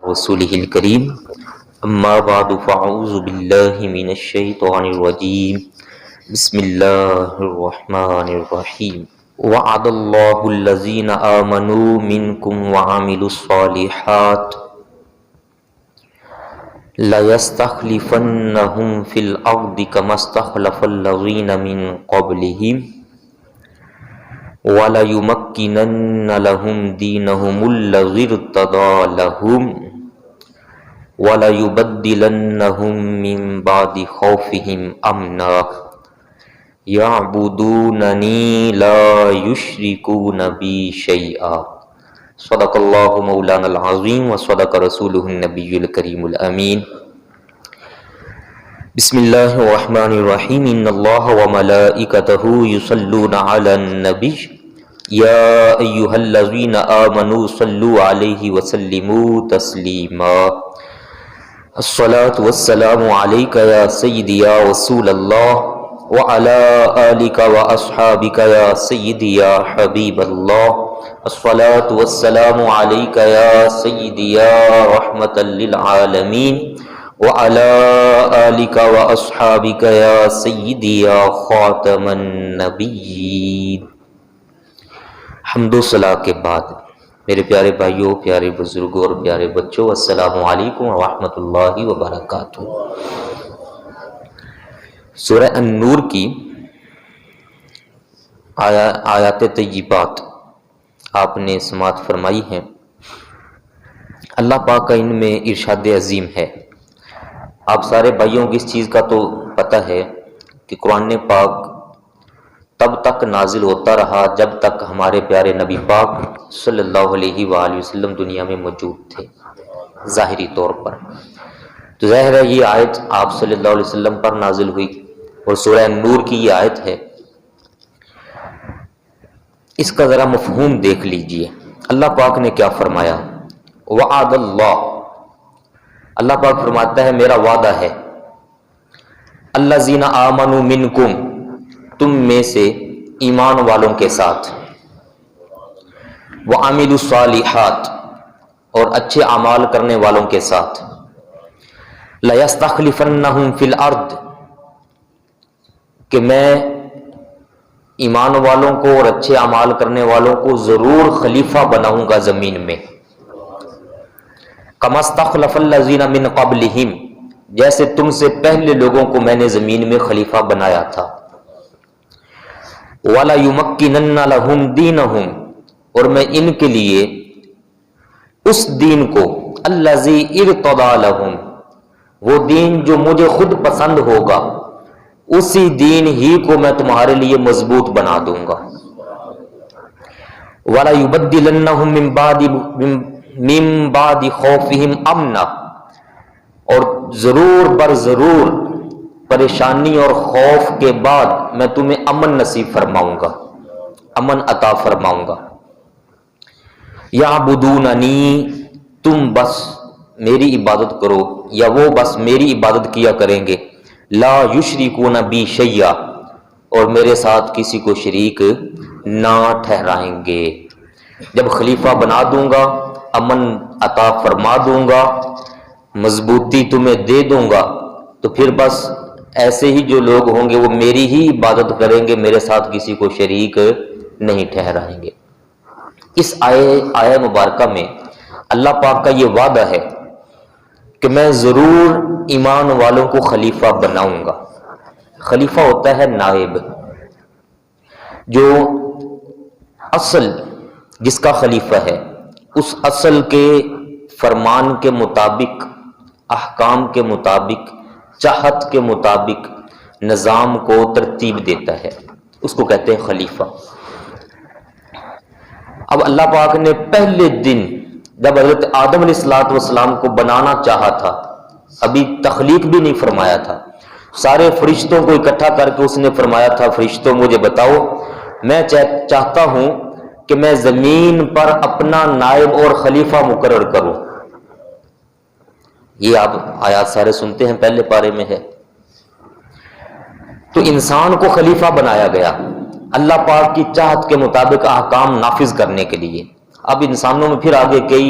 رسوله الكريم أما بعد فأعوذ بالله من الشيطان الرجيم بسم الله الرحمن الرحيم وعد الله الذين آمنوا منكم وعملوا الصالحات ليستخلفنهم في الأرض كما استخلف الذين من قبلهم وَلَيُمَكِّنَنَّ لَهُمْ دِينَهُمُ الَّذِي ارْتَضَىٰ لَهُمْ وَلَيُبَدِّلَنَّهُمْ مِنْ بَعْدِ خَوْفِهِمْ أَمْنًا يَعْبُدُونَنِي لَا يُشْرِكُونَ بِي شَيْئًا صدق اللہ مولانا العظیم وصدق رسولہ النبی الکریم الامین بسم اللہ الرحمن الرحیم ان اللہ وملائکتہ یصلون علی النبی یا ایہا الذین آمنوا صلوا علیہ وسلموا تسلیما الصلاة والسلام علیک یا سیدی یا رسول اللہ وعلی آلک واصحابک یا سیدی یا حبیب اللہ الصلاة والسلام علیک یا سیدی یا رحمۃ للعالمین وعلى آلك وأصحابك يا سيدي يا خاتم النبيين۔ حمد و ثنا کے بعد میرے پیارے بھائیوں، پیارے بزرگوں اور پیارے بچوں، السلام علیکم ورحمۃ اللہ وبرکاتہ۔ سورہ النور کی آیات طیبات آپ نے سماعت فرمائی ہیں۔ اللہ پاک کا ان میں ارشاد عظیم ہے۔ آپ سارے بھائیوں کو اس چیز کا تو پتہ ہے کہ قرآن پاک تب تک نازل ہوتا رہا جب تک ہمارے پیارے نبی پاک صلی اللہ علیہ وآلہ وسلم دنیا میں موجود تھے ظاہری طور پر۔ تو ظاہر ہے یہ آیت آپ صلی اللہ علیہ وسلم پر نازل ہوئی، اور سورہ نور کی یہ آیت ہے۔ اس کا ذرا مفہوم دیکھ لیجئے۔ اللہ پاک نے کیا فرمایا؟ وعد اللہ پاک فرماتا ہے میرا وعدہ ہے، الذین آمنوا منکم، تم میں سے ایمان والوں کے ساتھ، وعملوا الصالحات، اور اچھے اعمال کرنے والوں کے ساتھ، لیستخلفنہم فی الارض، کہ میں ایمان والوں کو اور اچھے اعمال کرنے والوں کو ضرور خلیفہ بناؤں گا زمین میں، کما استخلف الذین من قبلہم، جیسے تم سے پہلے لوگوں کو میں نے زمین میں خلیفہ بنایا تھا، وَلَيُمَكِّنَنَّ لَهُمْ دِينَهُمْ، اور میں ان کے لیے اس دین کو، الذی ارتضی لہم، وہ دین جو مجھے خود پسند ہوگا، اسی دین ہی کو میں تمہارے لیے مضبوط بنا دوں گا، وَلَيُبَدِّلَنَّهُمْ من بعد خوفہم امنا، اور ضرور بر ضرور پریشانی اور خوف کے بعد میں تمہیں امن نصیب فرماؤں گا، امن عطا فرماؤں گا۔ یعبدوننی، تم بس میری عبادت کرو، یا وہ بس میری عبادت کیا کریں گے، لا یشرکون بی شیئا، اور میرے ساتھ کسی کو شریک نہ ٹھہرائیں گے۔ جب خلیفہ بنا دوں گا، امن عطا فرما دوں گا، مضبوطی تمہیں دے دوں گا، تو پھر بس ایسے ہی جو لوگ ہوں گے وہ میری ہی عبادت کریں گے، میرے ساتھ کسی کو شریک نہیں ٹھہرائیں گے۔ اس آیہ مبارکہ میں اللہ پاک کا یہ وعدہ ہے کہ میں ضرور ایمان والوں کو خلیفہ بناؤں گا۔ خلیفہ ہوتا ہے نائب، جو اصل جس کا خلیفہ ہے اس اصل کے فرمان کے مطابق، احکام کے مطابق، چاہت کے مطابق نظام کو ترتیب دیتا ہے، اس کو کہتے ہیں خلیفہ۔ اب اللہ پاک نے پہلے دن جب حضرت آدم علیہ السلام کو بنانا چاہا تھا، ابھی تخلیق بھی نہیں فرمایا تھا، سارے فرشتوں کو اکٹھا کر کے اس نے فرمایا تھا فرشتوں مجھے بتاؤ، میں چاہتا ہوں کہ میں زمین پر اپنا نائب اور خلیفہ مقرر کروں۔ یہ آپ آیات سارے سنتے ہیں، پہلے پارے میں ہے۔ تو انسان کو خلیفہ بنایا گیا اللہ پاک کی چاہت کے مطابق احکام نافذ کرنے کے لیے۔ اب انسانوں میں پھر آگے کئی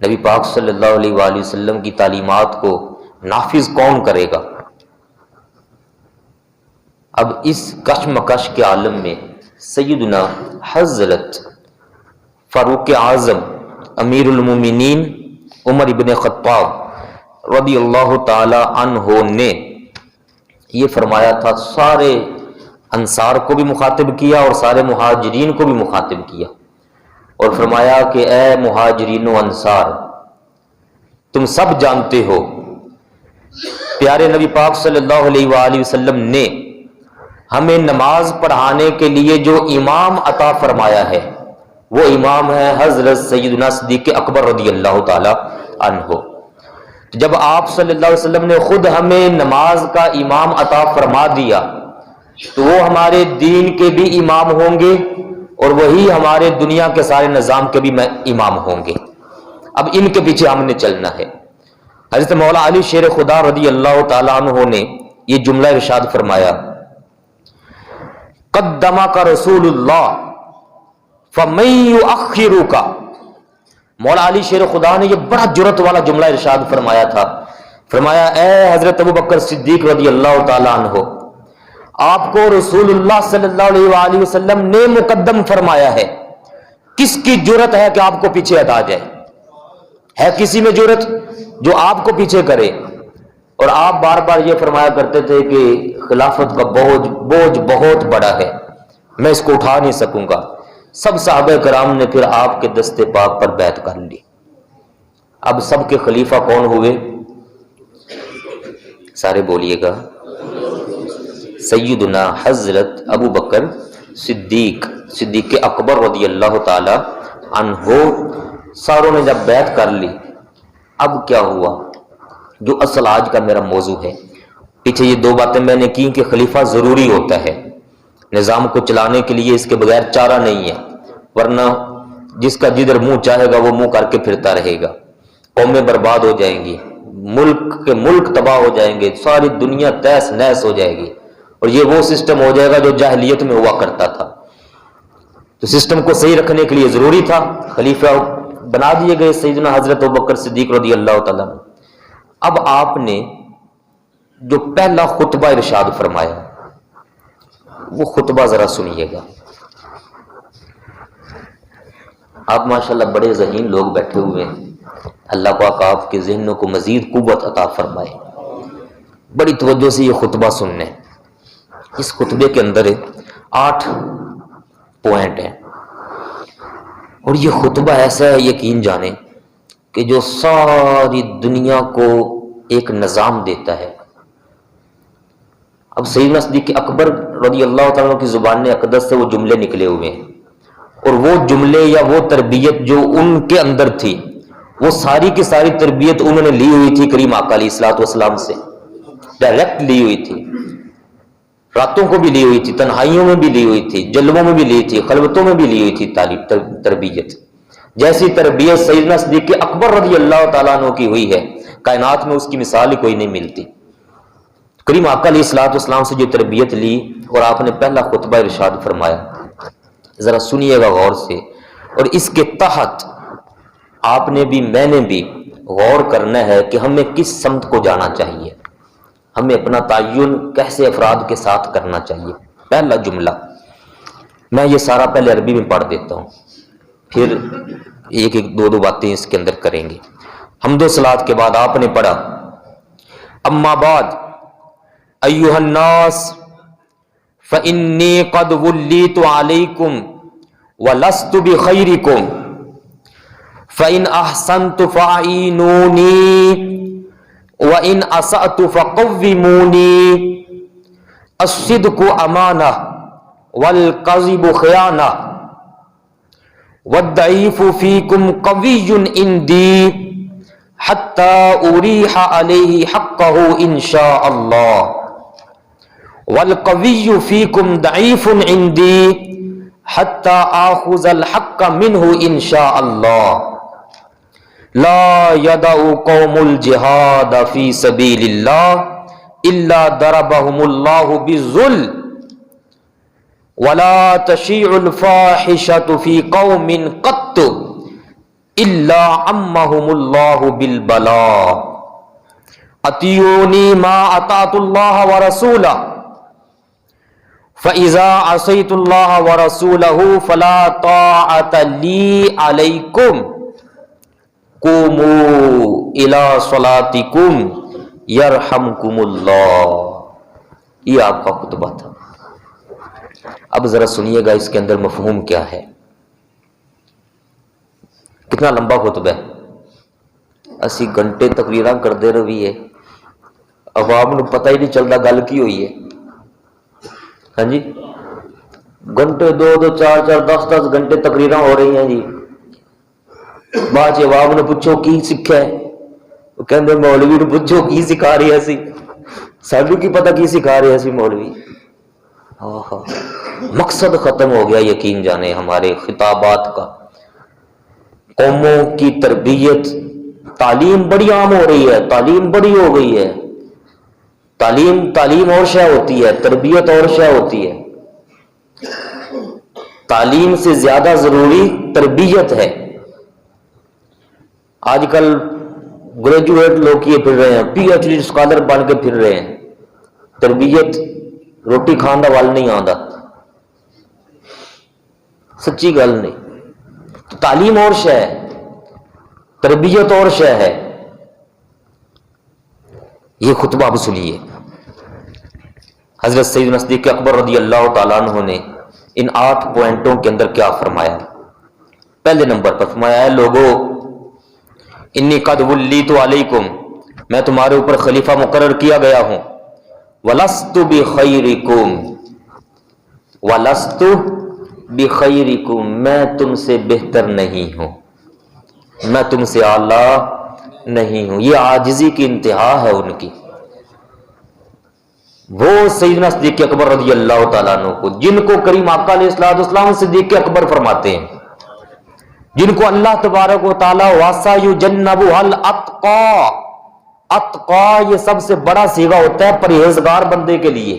نبی پاک صلی اللہ علیہ وآلہ وسلم کی تعلیمات کو نافذ کون کرے گا؟ اب اس کشمکش کے عالم میں سیدنا حضرت فاروق اعظم امیر المومنین عمر ابن خطاب رضی اللہ تعالی عنہ نے یہ فرمایا تھا، سارے انصار کو بھی مخاطب کیا اور سارے مہاجرین کو بھی مخاطب کیا، اور فرمایا کہ اے مہاجرین و انصار، تم سب جانتے ہو پیارے نبی پاک صلی اللہ علیہ وآلہ وسلم نے ہمیں نماز پڑھانے کے لیے جو امام عطا فرمایا ہے وہ امام ہے حضرت سیدنا صدیق اکبر رضی اللہ تعالی عنہ۔ جب آپ صلی اللہ علیہ وسلم نے خود ہمیں نماز کا امام عطا فرما دیا تو وہ ہمارے دین کے بھی امام ہوں گے اور وہی ہمارے دنیا کے سارے نظام کے بھی امام ہوں گے۔ اب ان کے پیچھے ہم نے چلنا ہے۔ حضرت مولا علی شیر خدا رضی اللہ تعالیٰ عنہ نے یہ جملہ ارشاد فرمایا، قدمک رسول اللہ فمن یؤخرک۔ مولا علی شیر خدا نے یہ بڑا جرأت والا جملہ ارشاد فرمایا تھا، فرمایا اے حضرت ابوبکر صدیق رضی اللہ تعالیٰ عنہ، آپ کو رسول اللہ صلی اللہ علیہ وآلہ وسلم نے مقدم فرمایا ہے، کس کی جرأت ہے کہ آپ کو پیچھے ہٹا جائے؟ ہے کسی میں جرأت جو آپ کو پیچھے کرے؟ اور آپ بار بار یہ فرمایا کرتے تھے کہ خلافت کا بوجھ بہت بڑا ہے، میں اس کو اٹھا نہیں سکوں گا۔ سب صحابہ کرام نے پھر آپ کے دستے پاک پر بیعت کر لی۔ اب سب کے خلیفہ کون ہوئے؟ سارے بولیے گا، سیدنا حضرت ابو بکر صدیق اکبر رضی اللہ تعالی عنہ۔ ساروں نے جب بیعت کر لی، اب کیا ہوا؟ جو اصل آج کا میرا موضوع ہے، پیچھے یہ دو باتیں میں نے کی کہ خلیفہ ضروری ہوتا ہے نظام کو چلانے کے لیے، اس کے بغیر چارہ نہیں ہے، ورنہ جس کا جدھر منہ چاہے گا وہ منہ کر کے پھرتا رہے گا، قومیں برباد ہو جائیں گی، ملک تباہ ہو جائیں گے، ساری دنیا تہس نہس ہو جائے گی، اور یہ وہ سسٹم ہو جائے گا جو جاہلیت میں ہوا کرتا تھا۔ تو سسٹم کو صحیح رکھنے کے لیے ضروری تھا خلیفہ بنا دیے گئے سیدنا حضرت ابوبکر صدیق رضی اللہ تعالیٰ عنہ۔ اب آپ نے جو پہلا خطبہ ارشاد فرمایا وہ خطبہ ذرا سنیے گا۔ آپ ماشاءاللہ بڑے ذہین لوگ بیٹھے ہوئے ہیں، اللہ پاک آپ کے ذہنوں کو مزید قوت عطا فرمائے، بڑی توجہ سے یہ خطبہ سننے۔ اس خطبے کے اندر 8 پوائنٹ ہیں، اور یہ خطبہ ایسا ہے یقین جانیں کہ جو ساری دنیا کو ایک نظام دیتا ہے۔ اب سیدنا صدیق اکبر رضی اللہ تعالیٰ کی زبان اقدس سے وہ جملے نکلے ہوئے ہیں، اور وہ جملے یا وہ تربیت جو ان کے اندر تھی وہ ساری کی ساری تربیت انہوں نے لی ہوئی تھی کریم آقا علیہ الصلوۃ والسلام سے، ڈائریکٹ لی ہوئی تھی، راتوں کو بھی لی ہوئی تھی، تنہائیوں میں بھی لی ہوئی تھی، جلووں میں بھی لی تھی، خلوتوں میں بھی لی ہوئی تھی تربیت۔ جیسی تربیت سیدنا صدیق اکبر رضی اللہ تعالیٰ عنہ کی ہوئی ہے، کائنات میں اس کی مثال ہی کوئی نہیں ملتی۔ کریم آقا علیہ الصلوۃ والسلام سے جو تربیت لی، اور آپ نے پہلا خطبہ ارشاد فرمایا، ذرا سنیے گا غور سے، اور اس کے تحت آپ نے بھی میں نے بھی غور کرنا ہے کہ ہمیں کس سمت کو جانا چاہیے، ہمیں اپنا تعین کیسے افراد کے ساتھ کرنا چاہیے۔ پہلا جملہ میں یہ سارا پہلے عربی میں پڑھ دیتا ہوں، پھر ایک دو باتیں اس کے اندر کریں گے۔ حمد و صلوات کے بعد آپ نے پڑھا، اما بعد ایھا الناس فانی قد ولیت علیکم ولست بخیرکم فان احسنت فاعینونی وَإِنْ أَسَأْتُ فَقَوِّمُونِي الصِّدْقُ أَمَانَةٌ وَالْكَذِبُ خِيَانَةٌ وَالضَّعِيفُ فِيكُمْ قَوِيٌّ عِنْدِي حَتَّى أُرِيحَ عَلَيْهِ حَقَّهُ إِنْ شَاءَ اللَّهُ وَالْقَوِيُّ فِيكُمْ ضَعِيفٌ عِنْدِي حَتَّى آخُذَ الْحَقَّ مِنْهُ إِنْ شَاءَ اللَّهُ لا يدع قوم الجہاد فی سبیل اللہ الا ضربهم اللہ بالذل ولا تشیع الفاحشۃ فی قوم قط الا عمهم اللہ بالبلاء اطیعونی ما اطعت اللہ ورسولہ فَإِذَا عَصَيْتُ اللَّهَ وَرَسُولَهُ فَلَا طَاعَةَ لِي عَلَيْكُمْ قُومُوا إِلَى صَلَاتِكُمْ يَرْحَمْكُمُ اللَّهُ. یہ آپ کا خطبہ تھا. اب ذرا سنیے گا اس کے اندر مفہوم کیا ہے. کتنا لمبا خطبہ ہے. 80 گھنٹے تقریراں کردے رہیے, عوام نو پتہ ہی نہیں چلتا گل کی ہوئی ہے. ہاں جی, گھنٹے 2 4 10 گھنٹے تقریراں ہو رہی ہیں جی. بعد عوام نے پوچھو کی سکھا ہے, وہ کہندے مولوی نے پوچھو کی سکھا رہی ہے سی, سانو کی پتہ کی سکھا رہے سی مولوی. مقصد ختم ہو گیا یقین جانے ہمارے خطابات کا. قوموں کی تربیت, تعلیم بڑی عام ہو رہی ہے, تعلیم بڑی ہو گئی ہے. تعلیم اور شے ہوتی ہے, تربیت اور شے ہوتی ہے. تعلیم سے زیادہ ضروری تربیت ہے. آج کل گریجویٹ لوگ کیے پھر رہے ہیں, پی ایچ ڈی اسکالر بن کے پھر رہے ہیں. تربیت روٹی کھان دا وال نہیں آندا, سچی گل نہیں. تعلیم اور شے ہے, تربیت اور شے ہے. یہ خطبہ اب سنیے. حضرت سیدنا صدیق اکبر رضی اللہ تعالیٰ عنہ نے ان 8 پوائنٹوں کے اندر کیا فرمایا. پہلے نمبر پر فرمایا ہے, لوگو انی قد ولیت علیکم, میں تمہارے اوپر خلیفہ مقرر کیا گیا ہوں. ولست بخیرکم, ولست بخیرکم, میں تم سے بہتر نہیں ہوں, میں تم سے اعلیٰ نہیں ہوں. یہ عاجزی کی انتہا ہے ان کی. وہ سیدنا صدیق اکبر رضی اللہ تعالیٰ عنہ کو, جن کو کریم آقا علیہ السلام صدیق اکبر فرماتے ہیں, جن کو اللہ تبارک و تعالیٰ وَسَيُجَنَّبُهَا الْأَتْقَى, اتقا یہ سب سے بڑا صیغہ ہوتا ہے پرہیزگار بندے کے لیے.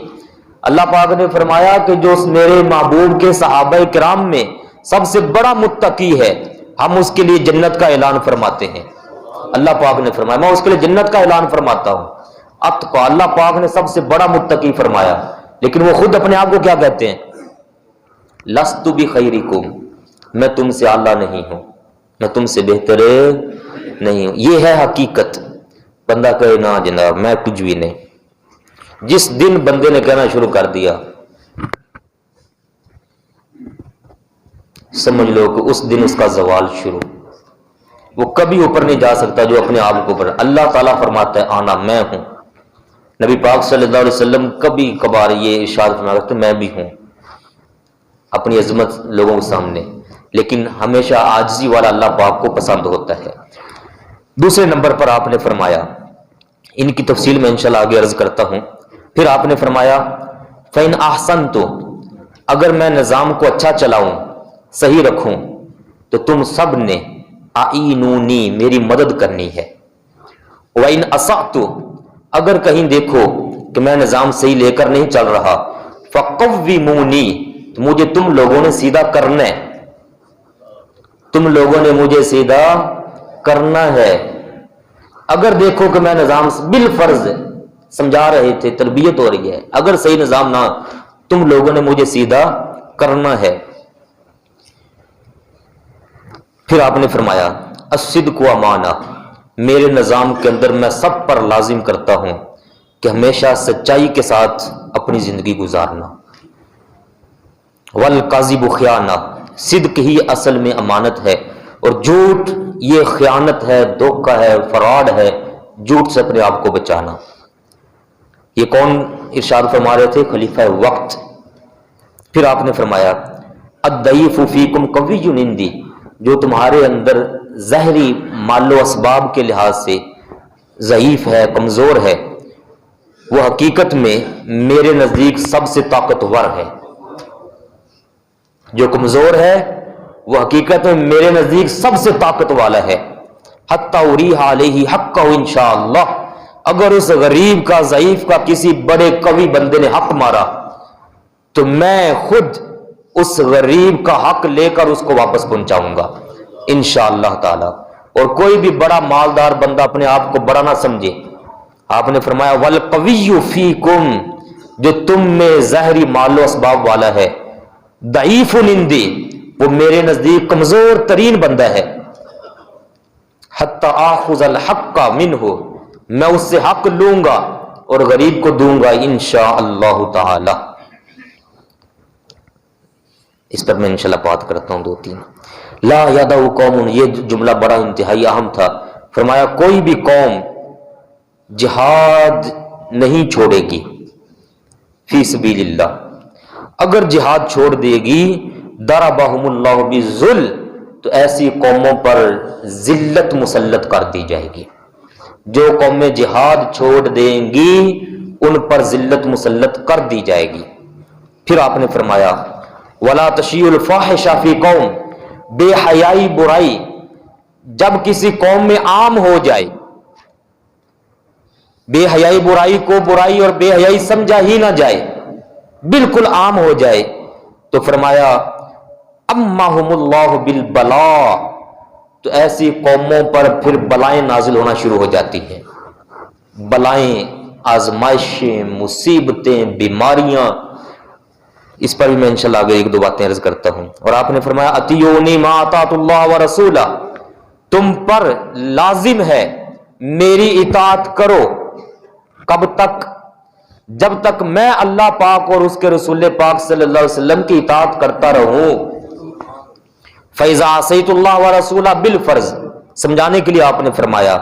اللہ پاک نے فرمایا کہ جو میرے محبوب کے صحابہ کرام میں سب سے بڑا متقی ہے, ہم اس کے لیے جنت کا اعلان فرماتے ہیں. اللہ پاک نے فرمایا میں اس کے لیے جنت کا اعلان فرماتا ہوں. اتقا, اللہ پاک نے سب سے بڑا متقی فرمایا, لیکن وہ خود اپنے آپ کو کیا کہتے ہیں؟ لست بخیرکم, میں تم سے اعلیٰ نہیں ہوں, میں تم سے بہتر نہیں ہوں. یہ ہے حقیقت. بندہ کہے نا جناب میں کچھ بھی نہیں, جس دن بندے نے کہنا شروع کر دیا سمجھ لو کہ اس دن اس کا زوال شروع. وہ کبھی اوپر نہیں جا سکتا جو اپنے آپ کو اوپر. اللہ تعالیٰ فرماتا ہے آنا میں ہوں. نبی پاک صلی اللہ علیہ وسلم کبھی کبھار یہ ارشاد فرما کرتے میں بھی ہوں اپنی عظمت لوگوں کے سامنے, لیکن ہمیشہ عاجزی والا اللہ پاک کو پسند ہوتا ہے. دوسرے نمبر پر آپ نے فرمایا, ان کی تفصیل میں انشاءاللہ آگے عرض کرتا ہوں. پھر آپ نے فرمایا فَإِنْ أَحْسَنْتُ, اگر میں نظام کو اچھا چلاؤں, صحیح رکھوں, تو تم سب نے اعینونی, میری مدد کرنی ہے. وَإِنْ أَسَعْتُ, اگر کہیں دیکھو کہ میں نظام صحیح لے کر نہیں چل رہا, فَقَوِّمُونِي, تو مجھے تم لوگوں نے سیدھا کرنا ہے, تم لوگوں نے مجھے سیدھا کرنا ہے. اگر دیکھو کہ میں نظام بالفرض سمجھا رہے تھے, تربیت ہو رہی ہے, اگر صحیح نظام نہ, تم لوگوں نے مجھے سیدھا کرنا ہے. پھر آپ نے فرمایا الصدق امانہ, میرے نظام کے اندر میں سب پر لازم کرتا ہوں کہ ہمیشہ سچائی کے ساتھ اپنی زندگی گزارنا. والکاذب خیانہ, صدق ہی اصل میں امانت ہے, اور جھوٹ یہ خیانت ہے, دھوکہ ہے, فراڈ ہے. جھوٹ سے اپنے آپ کو بچانا. یہ کون ارشاد فرما رہے تھے؟ خلیفہ وقت. پھر آپ نے فرمایا الضعیف فیکم قوی عندی, جو تمہارے اندر ظاہری مال و اسباب کے لحاظ سے ضعیف ہے, کمزور ہے, وہ حقیقت میں میرے نزدیک سب سے طاقتور ہے. جو کمزور ہے وہ حقیقت میں میرے نزدیک سب سے طاقت والا ہے. حتی اریح علیہ حقہ انشاءاللہ, اگر اس غریب کا, ضعیف کا کسی بڑے قوی بندے نے حق مارا تو میں خود اس غریب کا حق لے کر اس کو واپس پہنچاؤں گا. انشاءاللہ تعالی۔ اور کوئی بھی بڑا مالدار بندہ اپنے آپ کو بڑا نہ سمجھے۔ آپ نے فرمایا والقوی فیکم، جو تم میں ظاہری مال و اسباب والا ہے، ضعیف عندی، وہ میرے نزدیک کمزور ترین بندہ ہے، حتی آخذ الحق منہ، میں اس سے حق لوں گا اور غریب کو دوں گا انشاءاللہ تعالی۔ اس پر میں انشاءاللہ بات کرتا ہوں 2-3۔ لا یدع قوم، یہ جملہ بڑا انتہائی اہم تھا۔ فرمایا کوئی بھی قوم جہاد نہیں چھوڑے گی فی سبیل اللہ، اگر جہاد چھوڑ دے گی ضربہم اللہ بالذل، تو ایسی قوموں پر ذلت مسلط کر دی جائے گی۔ جو قومیں جہاد چھوڑ دیں گی ان پر ذلت مسلط کر دی جائے گی۔ پھر آپ نے فرمایا ولا تشیع الفاحش فی قوم، بے حیائی برائی جب کسی قوم میں عام ہو جائے، بے حیائی برائی کو برائی اور بے حیائی سمجھا ہی نہ جائے، بالکل عام ہو جائے، تو فرمایا امہم اللہ بالبلاء، تو ایسی قوموں پر پھر بلائیں نازل ہونا شروع ہو جاتی ہیں، بلائیں، آزمائشیں، مصیبتیں، بیماریاں۔ اس پر بھی میں انشاءاللہ آگے 1-2 باتیں عرض کرتا ہوں۔ اور آپ نے فرمایا اطیعونی ما اطاعت اللہ ورسولہ، تم پر لازم ہے میری اطاعت کرو، کب تک؟ جب تک میں اللہ پاک اور اس کے رسول پاک صلی اللہ علیہ وسلم کی اطاعت کرتا رہوں۔ فَإِذَا عَصَيْتُ اللَّهَ وَرَسُولَهُ بِالْفَرْضِ، سمجھانے کے لیے آپ نے فرمایا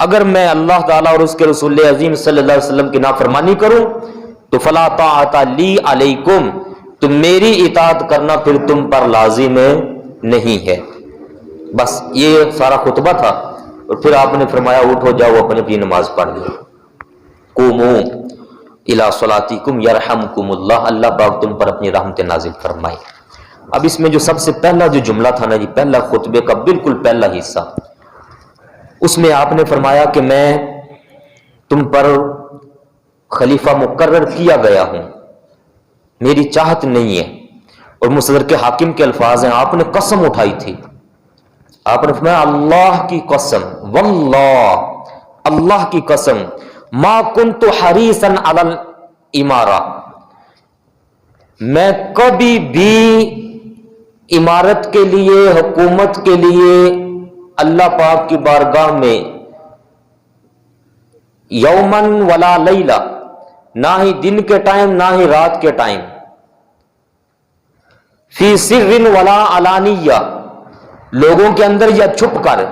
اگر میں اللہ تعالیٰ اور اس کے رسول عظیم صلی اللہ علیہ وسلم کی نافرمانی کروں تو فَلَا طَاعَةَ لِي عَلَيْكُمْ، تو میری اطاعت کرنا پھر تم پر لازم نہیں ہے۔ بس یہ سارا خطبہ تھا، اور پھر آپ نے فرمایا اٹھو جاؤ اپنی اپنی نماز پڑھ لو، قوموا الی صلاتکم یرحمکم اللہ، اللہ پاک تم پر اپنی رحمت نازل فرمائے۔ اب اس میں جو سب سے پہلا جو جملہ تھا نا جی، پہلا خطبے کا بالکل پہلا حصہ، اس میں آپ نے فرمایا کہ میں تم پر خلیفہ مقرر کیا گیا ہوں، میری چاہت نہیں ہے۔ اور مستدرک حاکم کے الفاظ ہیں، آپ نے قسم اٹھائی تھی، آپ نے فرمایا اللہ کی قسم، واللہ، اللہ کی قسم، ما کنت حریصا علی الامارہ، میں کبھی بھی امارت کے لیے، حکومت کے لیے اللہ پاک کی بارگاہ میں یومن ولا لیلہ، نہ ہی دن کے ٹائم نہ ہی رات کے ٹائم، فی سر ولا علانیہ، لوگوں کے اندر یا چھپ کر،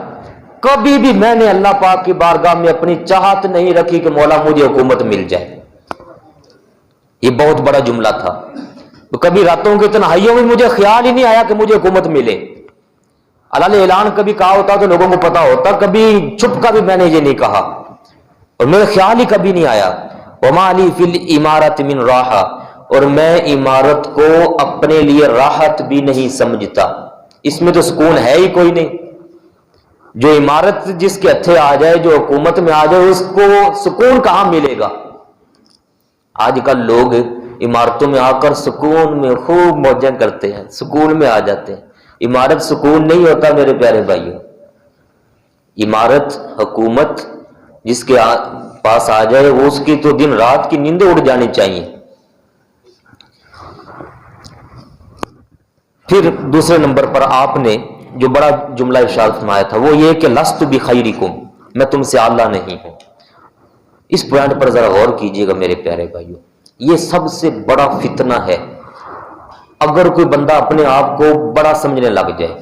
کبھی بھی میں نے اللہ پاک کی بارگاہ میں اپنی چاہت نہیں رکھی کہ مولا مجھے حکومت مل جائے۔ یہ بہت بڑا جملہ تھا، تو کبھی راتوں کی تنہائیوں میں مجھے خیال ہی نہیں آیا کہ مجھے حکومت ملے۔ اللہ نے اعلان کبھی کہا ہوتا تو لوگوں کو پتا ہوتا، کبھی چھپ کر بھی میں نے یہ نہیں کہا، اور میرے خیال ہی کبھی نہیں آیا۔ وما لی فی الامارۃ من راحہ، اور میں عمارت کو اپنے لیے راحت بھی نہیں سمجھتا، اس میں تو سکون ہے ہی کوئی نہیں۔ جو عمارت جس کے ہتھے آ جائے، جو حکومت میں آ جائے، اس کو سکون کہاں ملے گا؟ آج کل لوگ عمارتوں میں آ کر سکون میں خوب موجیں کرتے ہیں، سکون میں آ جاتے ہیں۔ عمارت سکون نہیں ہوتا میرے پیارے بھائیوں۔ عمارت، حکومت جس کے پاس آ جائے، وہ اس کی تو دن رات کی نیندیں اڑ جانی چاہیے۔ پھر دوسرے نمبر پر آپ نے جو بڑا جملہ ارشاد فرمایا تھا وہ یہ کہ لست بخیرکم، میں تم سے اعلیٰ نہیں ہوں۔ اس پوائنٹ پر ذرا غور کیجئے گا میرے پیارے بھائیوں، یہ سب سے بڑا فتنہ ہے۔ اگر کوئی بندہ اپنے آپ کو بڑا سمجھنے لگ جائے،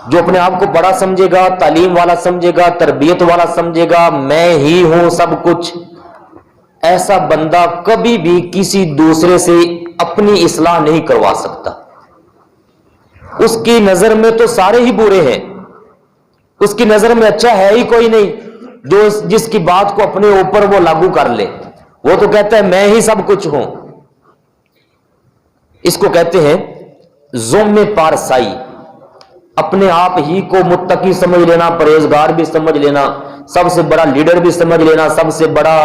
جو اپنے آپ کو بڑا سمجھے گا، تعلیم والا سمجھے گا، تربیت والا سمجھے گا، میں ہی ہوں سب کچھ، ایسا بندہ کبھی بھی کسی دوسرے سے اپنی اصلاح نہیں کروا سکتا۔ اس کی نظر میں تو سارے ہی برے ہیں، اس کی نظر میں اچھا ہے ہی کوئی نہیں جو جس کی بات کو اپنے اوپر وہ لاگو کر لے۔ وہ تو کہتا ہے میں ہی سب کچھ ہوں۔ اس کو کہتے ہیں ذم پارسائی، اپنے آپ ہی کو متقی سمجھ لینا، پرہیزگار بھی سمجھ لینا، سب سے بڑا لیڈر بھی سمجھ لینا، سب سے بڑا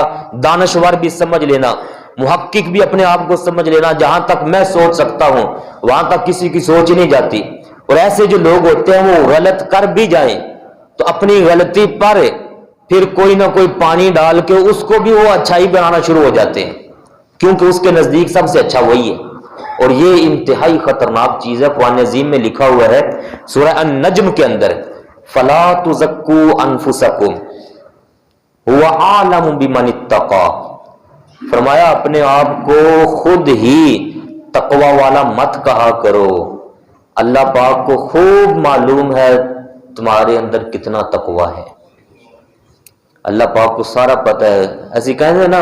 دانشور بھی سمجھ لینا، محقق بھی اپنے آپ کو سمجھ لینا۔ جہاں تک میں سوچ سکتا ہوں وہاں تک کسی کی سوچ ہی نہیں جاتی، اور ایسے جو لوگ ہوتے ہیں وہ غلط کر بھی جائیں تو اپنی غلطی پر پھر کوئی نہ کوئی پانی ڈال کے اس کو بھی وہ اچھائی بنانا شروع ہو جاتے ہیں، کیونکہ اس کے نزدیک سب سے اچھا وہی ہے۔ اور یہ انتہائی خطرناک چیز ہے۔ قرآن عظیم میں لکھا ہوا ہے سورہ النجم کے اندر، فلا تزکوا انفسکم هو اعلم بمن اتقى، فرمایا اپنے آپ کو خود ہی تقوی والا مت کہا کرو، اللہ پاک کو خوب معلوم ہے تمہارے اندر کتنا تقوی ہے، اللہ پاک کو سارا پتہ ہے۔ ایسی کہتے ہیں نا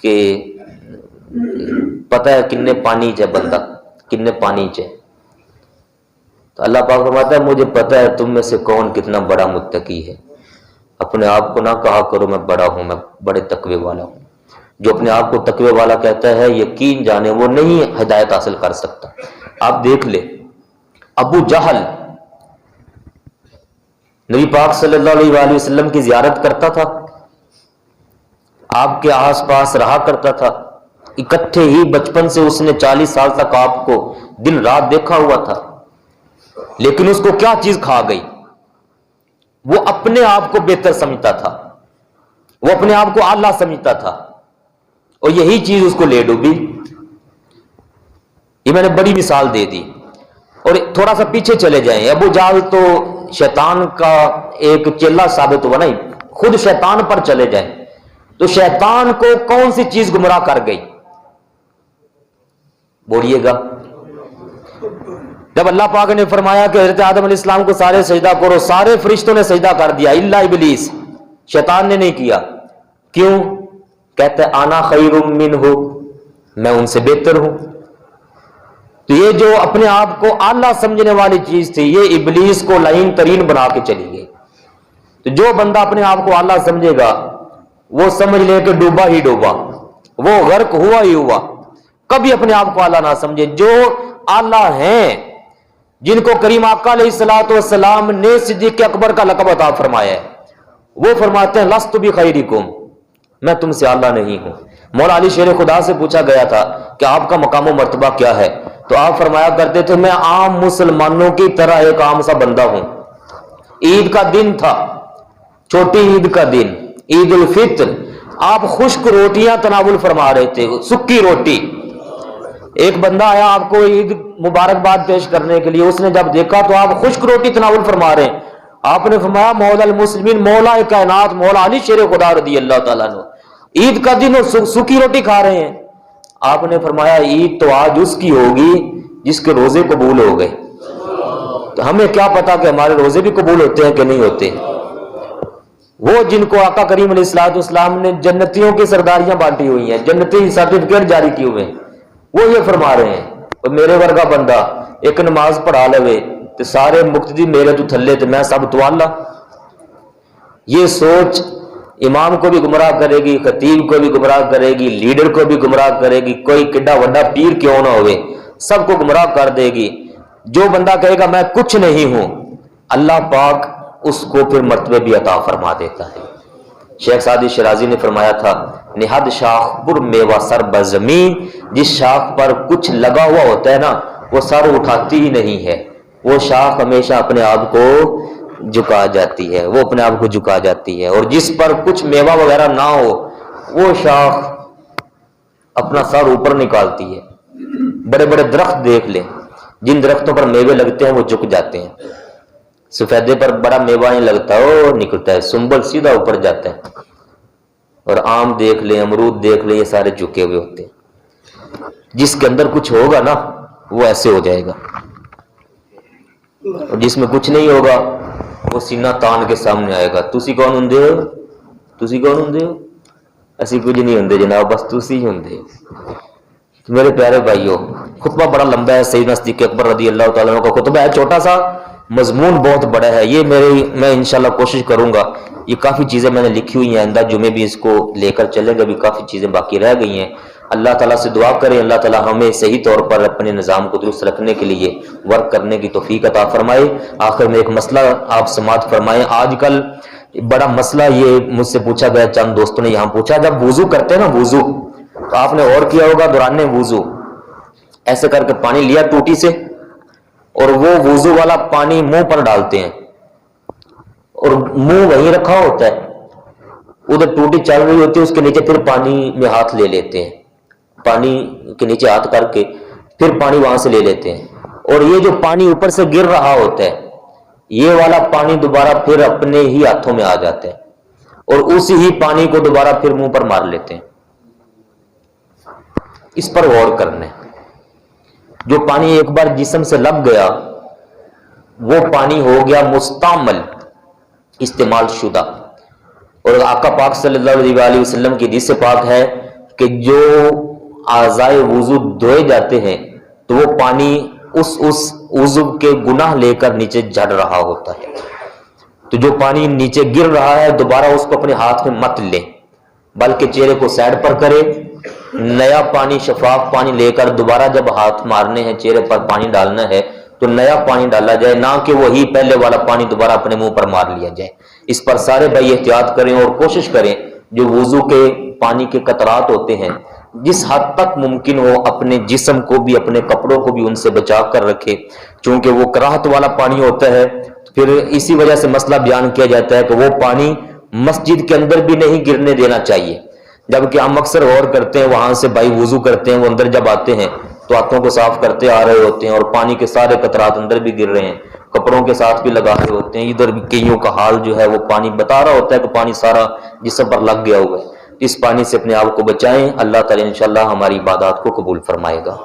کہ پتہ ہے کنے پانی چے بندہ، کنے پانی چے، تو اللہ پاک فرماتا ہے مجھے پتہ ہے تم میں سے کون کتنا بڑا متقی ہے۔ اپنے آپ کو نہ کہا کرو میں بڑا ہوں، میں بڑے تقوی والا ہوں۔ جو اپنے آپ کو تقوی والا کہتا ہے یقین جانے وہ نہیں ہدایت حاصل کر سکتا۔ آپ دیکھ لیں ابو جہل نبی پاک صلی اللہ علیہ وآلہ وسلم کی زیارت کرتا تھا، آپ کے آس پاس رہا کرتا تھا، اکٹھے ہی بچپن سے اس نے 40 سال تک آپ کو دن رات دیکھا ہوا تھا، لیکن اس کو کیا چیز کھا گئی؟ وہ اپنے آپ کو بہتر سمجھتا تھا، وہ اپنے آپ کو اعلیٰ سمجھتا تھا، اور یہی چیز اس کو لے ڈوبی۔ یہ میں نے بڑی مثال دے دی۔ اور تھوڑا سا پیچھے چلے جائیں، ابو جہل تو شیطان کا ایک چیلا ثابت ہوا نہیں، خود شیطان پر چلے جائیں تو شیطان کو کون سی چیز گمراہ کر گئی؟ بولیے گا۔ جب اللہ پاک نے فرمایا کہ حضرت آدم علیہ السلام کو سارے سجدہ کرو، سارے فرشتوں نے سجدہ کر دیا الا ابلیس، شیطان نے نہیں کیا۔ کیوں؟ کہتا ہے انا خیر منہ، میں ان سے بہتر ہوں۔ تو یہ جو اپنے آپ کو اعلیٰ سمجھنے والی چیز تھی یہ ابلیس کو لعین ترین بنا کے چلی گئی۔ تو جو بندہ اپنے آپ کو اعلیٰ سمجھے گا وہ سمجھ لے کہ ڈوبا ہی ڈوبا، وہ غرق ہوا ہی ہوا، کبھی اپنے آپ کو اعلیٰ نہ سمجھے۔ جو اعلیٰ ہیں جن کو کریم آقا علیہ الصلوۃ والسلام نے صدیق اکبر کا لقب عطا فرمایا ہے، وہ فرماتے ہیں لست بخیرکم، میں تم سے اعلیٰ نہیں ہوں۔ مولا علی شیر خدا سے پوچھا گیا تھا کہ آپ کا مقام و مرتبہ کیا ہے، تو آپ فرمایا کرتے تھے میں عام مسلمانوں کی طرح ایک عام سا بندہ ہوں۔ عید کا دن تھا، چھوٹی عید کا دن، عید الفطر، آپ خشک روٹیاں تناول فرما رہے تھے، سکی روٹی۔ ایک بندہ آیا آپ کو عید مبارکباد پیش کرنے کے لیے، اس نے جب دیکھا تو آپ خشک روٹی تناول فرما رہے ہیں، آپ نے فرمایا مولا المسلمین، مولا کائنات، مولا علی شیر خدا رضی اللہ تعالیٰ عنہ عید کا دن اور سکی روٹی کھا رہے ہیں۔ آپ نے فرمایا عید تو آج اس کی ہوگی جس کے روزے قبول ہو گئے۔ تو ہمیں کیا پتا کہ ہمارے روزے بھی قبول ہوتے ہیں کہ نہیں ہوتے۔ وہ جن کو آقا کریم علیہ الصلوۃ والسلام نے جنتیوں کی سرداریاں بانٹی ہوئی ہیں، جنتی سرٹیفکیٹ جاری کیے ہوئے ہیں، وہ یہ فرما رہے ہیں اور میرے ورگا بندہ ایک نماز پڑھا لے تو سارے مقتدی میرے تو تھلے تو میں سب تو اللہ۔ یہ سوچ امام کو بھی گمراہ کرے گی، خطیب کو بھی گمراہ کرے گی، لیڈر کو بھی گمراہ کرے گی، کوئی کڈا وڈا پیر کیوں نہ ہوئے سب کو گمراہ کر دے گی۔ جو بندہ کہے گا میں کچھ نہیں ہوں، اللہ پاک اس کو پھر مرتبے بھی عطا فرما دیتا ہے۔ شیخ سعدی شرازی نے فرمایا تھا نہاد شاخ پر میوہ سر بزمین، جس شاخ پر کچھ لگا ہوا ہوتا ہے نا وہ سر اٹھاتی ہی نہیں ہے، وہ شاخ ہمیشہ اپنے آپ کو جھکا جاتی ہے، وہ اپنے آپ کو جھکا جاتی ہے، اور جس پر کچھ میوہ وغیرہ نہ ہو وہ شاخ اپنا سر اوپر نکالتی ہے۔ بڑے بڑے درخت دیکھ لیں، جن درختوں پر میوے لگتے ہیں وہ جھک جاتے ہیں، سفیدے پر بڑا میوہ نہیں لگتا وہ نکلتا ہے، سنبل سیدھا اوپر جاتا ہے، اور آم دیکھ لیں، امرود دیکھ لیں، یہ سارے جھکے ہوئے ہوتے ہیں۔ جس کے اندر کچھ ہوگا نا وہ ایسے ہو جائے گا، اور جس میں کچھ نہیں ہوگا وہ سینہ تان کے سامنے آئے گا۔ تسی کون ہوندے ہو؟ تسی کون ہوندے ہو؟ ایسی کچھ نہیں ہوندے جناب، بس تسی ہی ہوندے ہو۔ میرے پیارے بھائیو، خطبہ بڑا لمبا ہے، سیدنا صدیق اکبر رضی اللہ تعالیٰ عنہ کا خطبہ ہے، چھوٹا سا مضمون بہت بڑا ہے۔ یہ میں انشاءاللہ کوشش کروں گا، یہ کافی چیزیں میں نے لکھی ہوئی ہیں، آئندہ جمعے بھی اس کو لے کر چلیں گے، بھی کافی چیزیں باقی رہ گئی ہیں۔ اللہ تعالیٰ سے دعا کریں اللہ تعالیٰ ہمیں صحیح طور پر اپنے نظام کو درست رکھنے کے لیے ورک کرنے کی توفیق عطا فرمائے۔ آخر میں ایک مسئلہ آپ سماعت فرمائیں۔ آج کل بڑا مسئلہ یہ مجھ سے پوچھا گیا، چند دوستوں نے یہاں پوچھا، جب وضو کرتے ہیں نا وضو، تو آپ نے اور کیا ہوگا دوران وضو ایسے کر کے پانی لیا ٹوٹی سے اور وہ وضو والا پانی منہ پر ڈالتے ہیں اور منہ وہیں رکھا ہوتا ہے، ادھر ٹوٹی چل رہی ہوتی ہے، اس کے نیچے پھر پانی میں ہاتھ لے لیتے ہیں، پانی کے نیچے ہاتھ کر کے پھر پانی وہاں سے لے لیتے ہیں، اور یہ جو پانی اوپر سے گر رہا ہوتا ہے یہ والا پانی دوبارہ پھر اپنے ہی ہاتھوں میں آ جاتا ہے اور اسی ہی پانی کو دوبارہ پھر منہ پر مار لیتے ہیں۔ اس پر غور کرنا ہے، جو پانی ایک بار جسم سے لگ گیا وہ پانی ہو گیا مستعمل، استعمال شدہ، اور آقا پاک صلی اللہ علیہ وآلہ وسلم کی حدیث پاک ہے کہ جو اعضائے وضو دھوئے جاتے ہیں تو وہ پانی اس وضو کے گناہ لے کر نیچے جھڑ رہا ہوتا ہے، تو جو پانی نیچے گر رہا ہے دوبارہ اس کو اپنے ہاتھ میں مت لے، بلکہ چہرے کو سائڈ پر کرے، نیا پانی شفاف پانی لے کر دوبارہ جب ہاتھ مارنے ہیں چہرے پر پانی ڈالنا ہے تو نیا پانی ڈالا جائے، نہ کہ وہی پہلے والا پانی دوبارہ اپنے منہ پر مار لیا جائے۔ اس پر سارے بھائی احتیاط کریں اور کوشش کریں جو وضو کے پانی کے قطرات ہوتے ہیں جس حد تک ممکن ہو اپنے جسم کو بھی اپنے کپڑوں کو بھی ان سے بچا کر رکھے، چونکہ وہ کراہت والا پانی ہوتا ہے، پھر اسی وجہ سے مسئلہ بیان کیا جاتا ہے کہ وہ پانی مسجد کے اندر بھی نہیں گرنے دینا چاہیے، جبکہ ہم اکثر غور کرتے ہیں وہاں سے بھائی وضو کرتے ہیں، وہ اندر جب آتے ہیں تو ہاتھوں کو صاف کرتے آ رہے ہوتے ہیں اور پانی کے سارے قطرات اندر بھی گر رہے ہیں، کپڑوں کے ساتھ بھی لگا رہے ہوتے ہیں، ادھر بھی کئیوں کا حال جو ہے وہ پانی بتا رہا ہوتا ہے کہ پانی سارا جسم پر لگ گیا ہوا ہے۔ اس پانی سے اپنے آپ کو بچائیں، اللہ تعالی انشاءاللہ ہماری عبادات کو قبول فرمائے گا۔